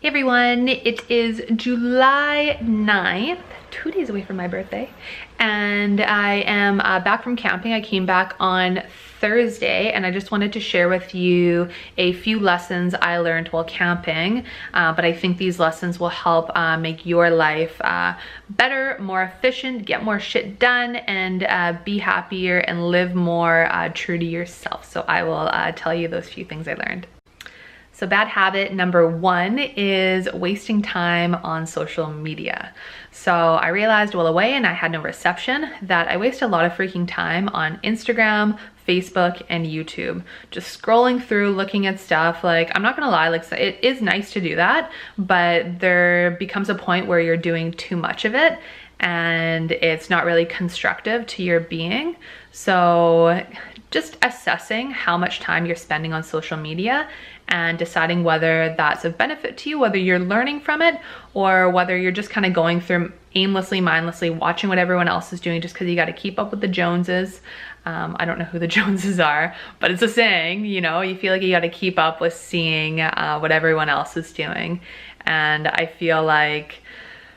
Hey everyone, it is July 9th, 2 days away from my birthday, and I am back from camping. I came back on Thursday, and I just wanted to share with you a few lessons I learned while camping, but I think these lessons will help make your life better, more efficient, get more shit done, and be happier and live more true to yourself. So I will tell you those few things I learned. So bad habit number one is wasting time on social media. So I realized while away and I had no reception that I waste a lot of freaking time on Instagram, Facebook, and YouTube. Just scrolling through, looking at stuff. Like, I'm not gonna lie, like, it is nice to do that, but there becomes a point where you're doing too much of it and it's not really constructive to your being. So just assessing how much time you're spending on social media and deciding whether that's of benefit to you, whether you're learning from it, or whether you're just kind of going through aimlessly, mindlessly, watching what everyone else is doing just because you got to keep up with the Joneses. I don't know who the Joneses are, but it's a saying, you know, you feel like you got to keep up with seeing what everyone else is doing. And I feel like,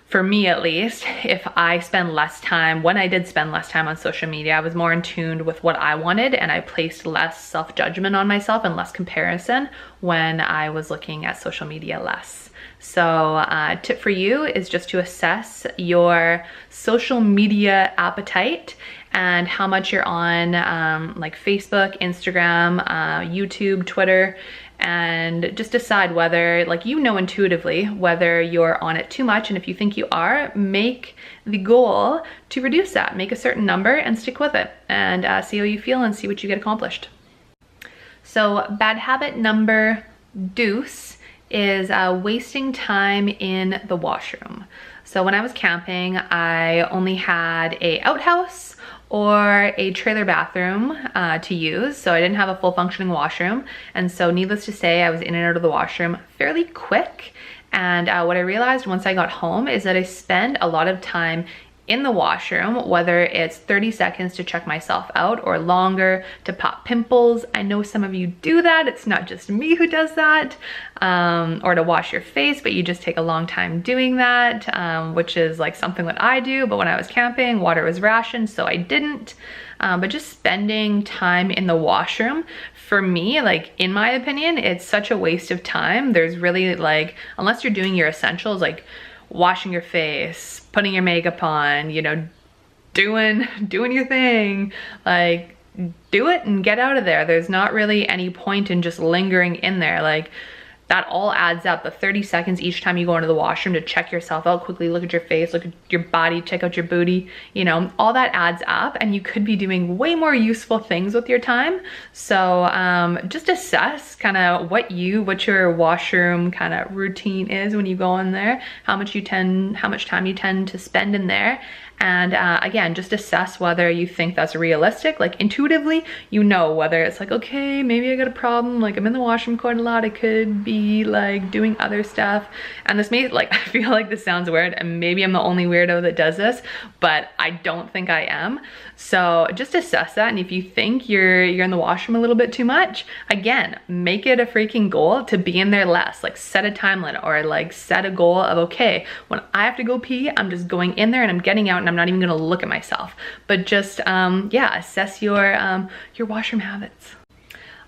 for me at least, if I spend less time, when I did spend less time on social media, I was more in tune with what I wanted, and I placed less self-judgment on myself and less comparison when I was looking at social media less. So tip for you is just to assess your social media appetite and how much you're on like Facebook, Instagram, YouTube, Twitter, and just decide whether, like, you know intuitively whether you're on it too much, and if you think you are, make the goal to reduce that. Make a certain number and stick with it, and see how you feel and see what you get accomplished. So bad habit number deuce is wasting time in the washroom. So when I was camping, I only had a outhouse or a trailer bathroom to use, so I didn't have a full functioning washroom, and so needless to say, I was in and out of the washroom fairly quick. And what I realized once I got home is that I spend a lot of time in the washroom, whether it's 30 seconds to check myself out or longer to pop pimples. I know some of you do that, it's not just me who does that, or to wash your face, but you just take a long time doing that, which is like something that I do, but when I was camping, water was rationed, so I didn't. But just spending time in the washroom, for me, like, in my opinion, it's such a waste of time. There's really, like, unless you're doing your essentials, like washing your face, putting your makeup on, you know, doing your thing, like, do it and get out of there. There's not really any point in just lingering in there. Like, that all adds up. The 30 seconds each time you go into the washroom to check yourself out, quickly look at your face, look at your body, check out your booty, you know, all that adds up, and you could be doing way more useful things with your time. So just assess kind of what your washroom kind of routine is when you go in there, how much time you tend to spend in there. And again, just assess whether you think that's realistic. Like, intuitively, you know whether it's like, okay, maybe I got a problem, like I'm in the washroom quite a lot, I could be like doing other stuff. And this may, like, I feel like this sounds weird, and maybe I'm the only weirdo that does this, but I don't think I am. So just assess that, and if you think you're in the washroom a little bit too much, again, make it a freaking goal to be in there less. Like, set a time limit, or like set a goal of, okay, when I have to go pee, I'm just going in there and I'm getting out and I'm not even gonna look at myself. But just yeah, assess your washroom habits.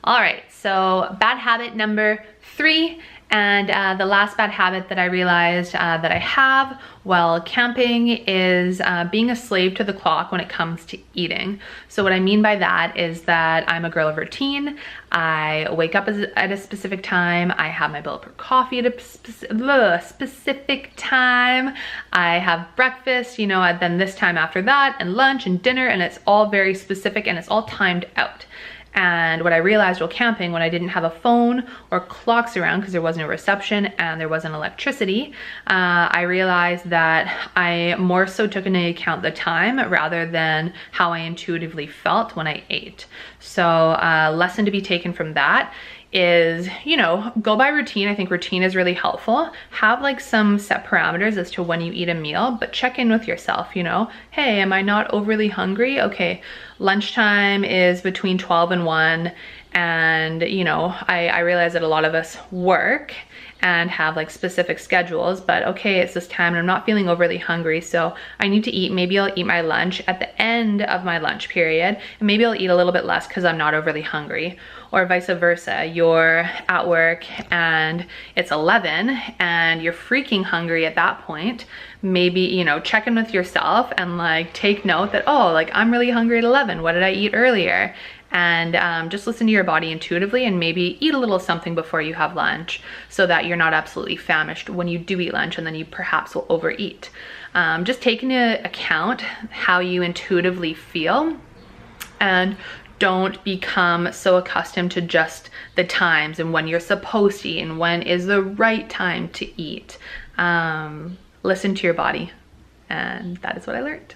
All right, so bad habit number 3, and the last bad habit that I realized that I have while camping is being a slave to the clock when it comes to eating. So what I mean by that is that I'm a girl of routine. I wake up at a specific time. I have my bulletproof coffee at a specific time. I have breakfast, you know, and then this time after that, and lunch and dinner, and it's all very specific and it's all timed out. And what I realized while camping, when I didn't have a phone or clocks around because there wasn't a reception and there wasn't electricity, I realized that I more so took into account the time rather than how I intuitively felt when I ate. So lesson to be taken from that is, you know, go by routine. I think routine is really helpful. Have like some set parameters as to when you eat a meal, but check in with yourself, you know, hey, am I not overly hungry? Okay, lunchtime is between 12 and 1. And, you know, I realize that a lot of us work and have like specific schedules, but okay, it's this time and I'm not feeling overly hungry, so I need to eat. Maybe I'll eat my lunch at the end of my lunch period, and maybe I'll eat a little bit less because I'm not overly hungry. Or vice versa, you're at work and it's 11 and you're freaking hungry at that point. Maybe, you know, check in with yourself and like take note that, oh, like I'm really hungry at 11. What did I eat earlier? And just listen to your body intuitively and maybe eat a little something before you have lunch so that you're not absolutely famished when you do eat lunch and then you perhaps will overeat. Just take into account how you intuitively feel, and don't become so accustomed to just the times and when you're supposed to eat and when is the right time to eat. Listen to your body, and that is what I learned.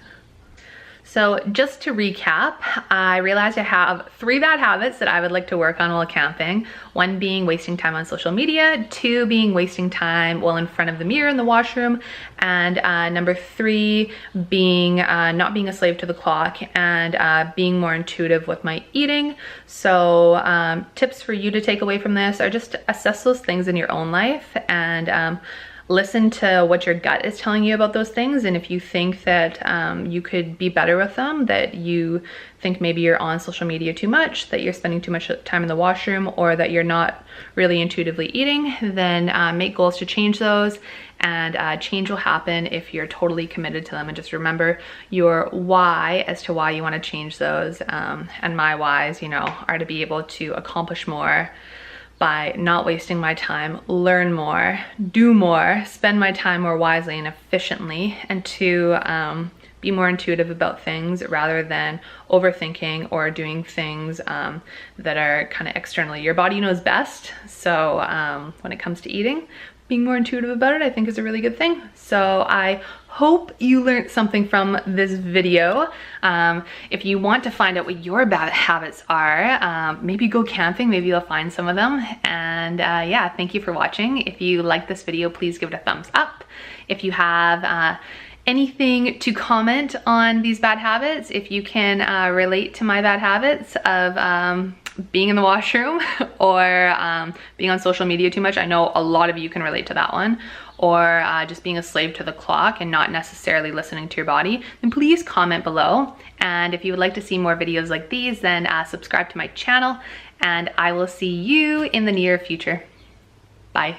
So just to recap, I realized I have 3 bad habits that I would like to work on while camping. 1 being wasting time on social media, 2 being wasting time while in front of the mirror in the washroom, and number 3 being not being a slave to the clock and being more intuitive with my eating. So tips for you to take away from this are just assess those things in your own life and listen to what your gut is telling you about those things, and if you think that you could be better with them, that you think maybe you're on social media too much, that you're spending too much time in the washroom, or that you're not really intuitively eating, then make goals to change those, and change will happen if you're totally committed to them. And just remember your why as to why you want to change those, and my whys, you know, are to be able to accomplish more by not wasting my time, learn more, do more, spend my time more wisely and efficiently, and to be more intuitive about things rather than overthinking or doing things that are kind of externally. Your body knows best, so when it comes to eating, being more intuitive about it I think is a really good thing. So I hope you learned something from this video. If you want to find out what your bad habits are, maybe go camping, maybe you'll find some of them. And yeah, thank you for watching. If you like this video, please give it a thumbs up. If you have anything to comment on these bad habits, if you can relate to my bad habits of being in the washroom or being on social media too much, I know a lot of you can relate to that one, or just being a slave to the clock and not necessarily listening to your body, then please comment below. And if you would like to see more videos like these, then subscribe to my channel, and I will see you in the near future. Bye.